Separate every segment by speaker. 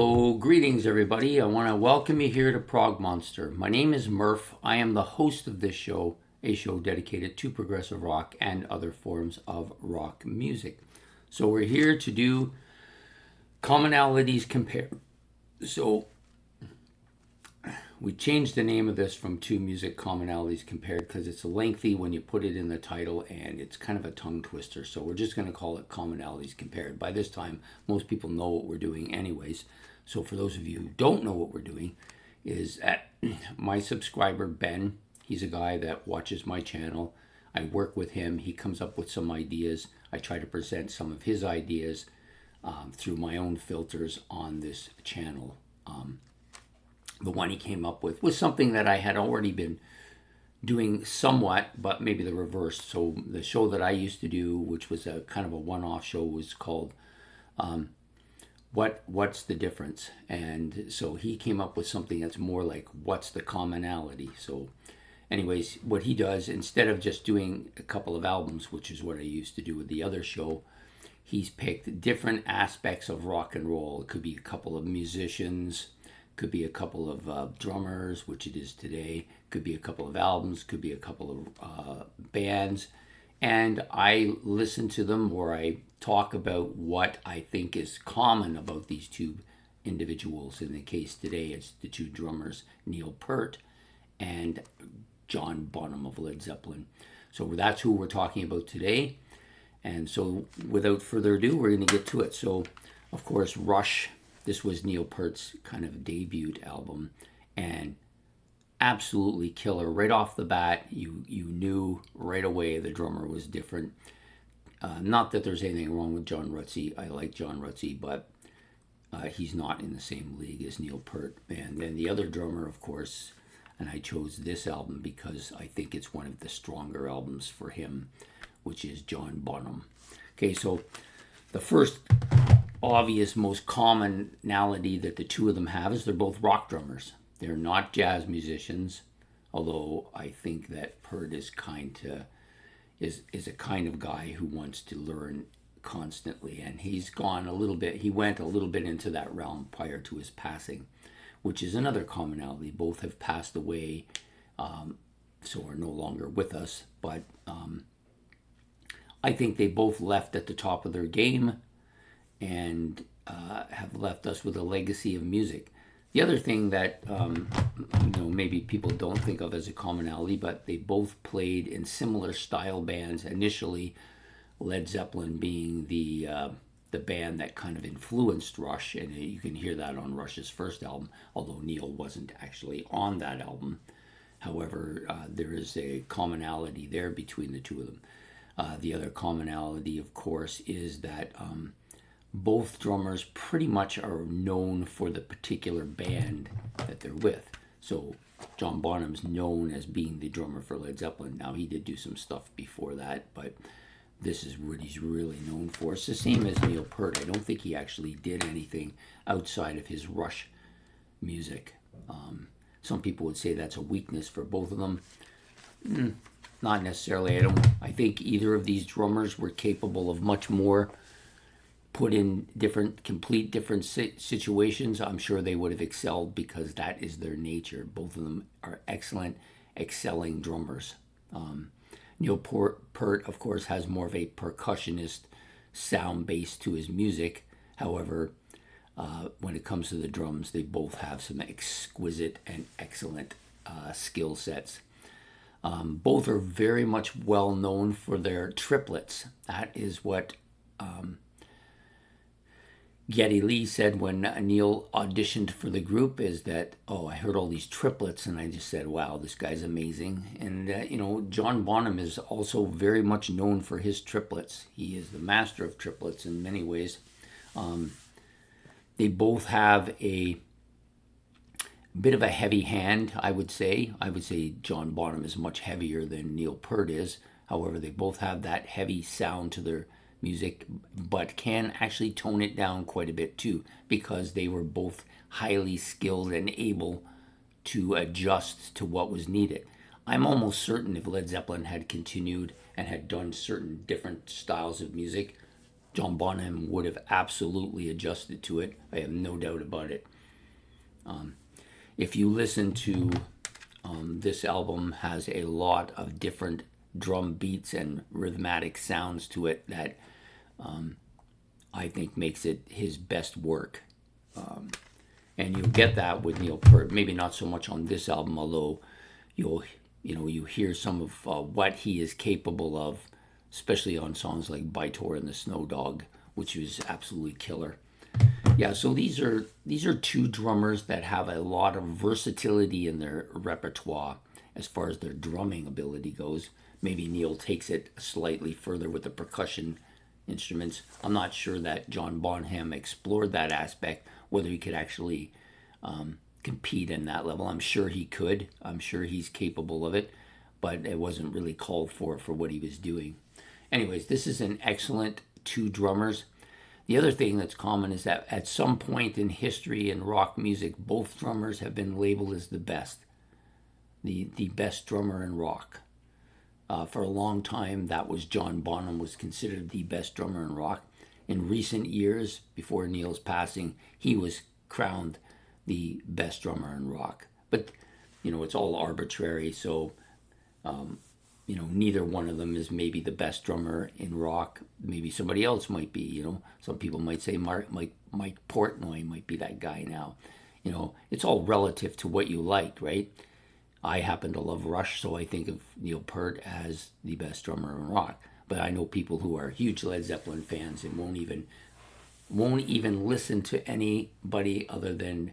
Speaker 1: Oh, greetings, everybody. I want to welcome you here to Prog Monster. My name is Murph. I am the host of this show, a show dedicated to progressive rock and other forms of rock music. So we're here to do Commonalities Compared. So we changed the name of this from Two Music Commonalities Compared because it's lengthy when you put it in the title and it's kind of a tongue twister. So we're just going to call it Commonalities Compared. By this time, most people know what we're doing anyways. So for those of you who don't know what we're doing, is that my subscriber Ben, he's a guy that watches my channel. I work with him. He comes up with some ideas. I try to present some of his ideas through my own filters on this channel. The one he came up with was something that I had already been doing somewhat, but maybe the reverse. So the show that I used to do, which was a kind of a one-off show, was called What's the Difference? And so he came up with something that's more like what's the commonality? So anyways, what he does, instead of just doing a couple of albums, which is what I used to do with the other show, he's picked different aspects of rock and roll. It could be a couple of musicians, could be a couple of drummers, which it is today, could be a couple of albums, could be a couple of bands, and I listen to them, or I talk about what I think is common about these two individuals. In the case today, it's the two drummers, Neil Peart and John Bonham of Led Zeppelin. So that's who we're talking about today. And so without further ado, we're going to get to it. So, of course, Rush. This was Neil Peart's kind of debut album, and absolutely killer. Right off the bat, you knew right away the drummer was different. Not that there's anything wrong with John Rutsey. I like John Rutsey, but he's not in the same league as Neil Peart. And then the other drummer, of course, and I chose this album because I think it's one of the stronger albums for him, which is John Bonham. Okay, so the first obvious, most commonality that the two of them have is they're both rock drummers. They're not jazz musicians, although I think that Peart is a kind of guy who wants to learn constantly, and he went a little bit into that realm prior to his passing, which is another commonality. Both have passed away, so are no longer with us, but I think they both left at the top of their game and have left us with a legacy of music. The other thing that maybe people don't think of as a commonality, but they both played in similar style bands. Initially, Led Zeppelin being the band that kind of influenced Rush, and you can hear that on Rush's first album, although Neil wasn't actually on that album. However, there is a commonality there between the two of them. The other commonality, of course, is that both drummers pretty much are known for the particular band that they're with. So John Bonham's known as being the drummer for Led Zeppelin. Now, he did do some stuff before that, but this is what he's really known for. It's the same as Neil Peart. I don't think he actually did anything outside of his Rush music. Some people would say that's a weakness for both of them. Not necessarily. I think either of these drummers were capable of much more. Put in complete different situations, I'm sure they would have excelled because that is their nature. Both of them are excellent, excelling drummers. Neil Peart, of course, has more of a percussionist sound base to his music. However, when it comes to the drums, they both have some exquisite and excellent skill sets. Both are very much well known for their triplets. That is what Geddy Lee said when Neil auditioned for the group, is that, I heard all these triplets and I just said, wow, this guy's amazing. And, John Bonham is also very much known for his triplets. He is the master of triplets in many ways. They both have a bit of a heavy hand, I would say. I would say John Bonham is much heavier than Neil Peart is. However, they both have that heavy sound to their music, but can actually tone it down quite a bit too, because they were both highly skilled and able to adjust to what was needed. I'm almost certain if Led Zeppelin had continued and had done certain different styles of music, John Bonham would have absolutely adjusted to it. I have no doubt about it. If you listen to this album, has a lot of different drum beats and rhythmic sounds to it that I think makes it his best work. And you'll get that with Neil Peart. Maybe not so much on this album, although you hear some of what he is capable of, especially on songs like Bytor and the Snow Dog, which was absolutely killer. Yeah, so these are two drummers that have a lot of versatility in their repertoire as far as their drumming ability goes. Maybe Neil takes it slightly further with the percussion instruments. I'm not sure that John Bonham explored that aspect, whether he could actually compete in that level. I'm sure he could. I'm sure he's capable of it, but it wasn't really called for what he was doing. Anyways, this is an excellent two drummers. The other thing that's common is that at some point in history in rock music, both drummers have been labeled as the best drummer in rock. For a long time, that was John Bonham was considered the best drummer in rock. In recent years, before Neil's passing, he was crowned the best drummer in rock. But, it's all arbitrary, so, neither one of them is maybe the best drummer in rock. Maybe somebody else might be, Some people might say Mike Portnoy might be that guy now. It's all relative to what you like, right? I happen to love Rush, so I think of Neil Peart as the best drummer in rock. But I know people who are huge Led Zeppelin fans and won't even listen to anybody other than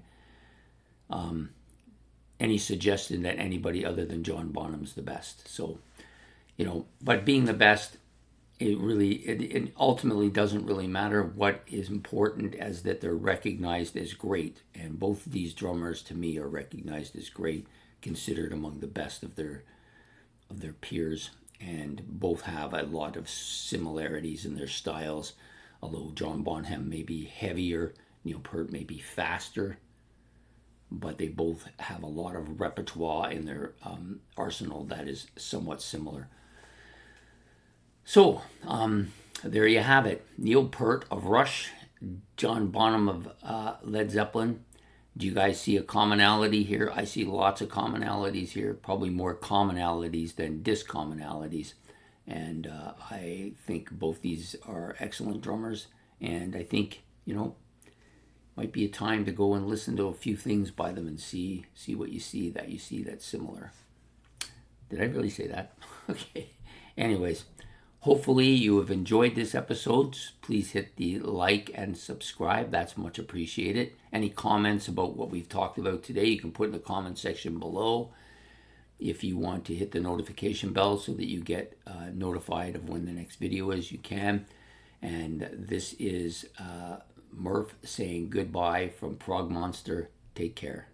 Speaker 1: any suggestion that anybody other than John Bonham's the best. So, but being the best, it ultimately doesn't really matter. What is important is that they're recognized as great, and both of these drummers to me are recognized as great, considered among the best of their peers, and both have a lot of similarities in their styles. Although John Bonham may be heavier, Neil Peart may be faster, but they both have a lot of repertoire in their arsenal that is somewhat similar. So, there you have it. Neil Peart of Rush, John Bonham of Led Zeppelin. Do you guys see a commonality here? I see lots of commonalities here, probably more commonalities than discommonalities. And I think both these are excellent drummers. And I think, might be a time to go and listen to a few things by them and see what you see that's similar. Did I really say that? Okay. Anyways, hopefully you have enjoyed this episode. Please hit the like and subscribe. That's much appreciated. Any comments about what we've talked about today, you can put in the comment section below. If you want to hit the notification bell so that you get notified of when the next video is, you can. And this is Murph saying goodbye from Prog Monster. Take care.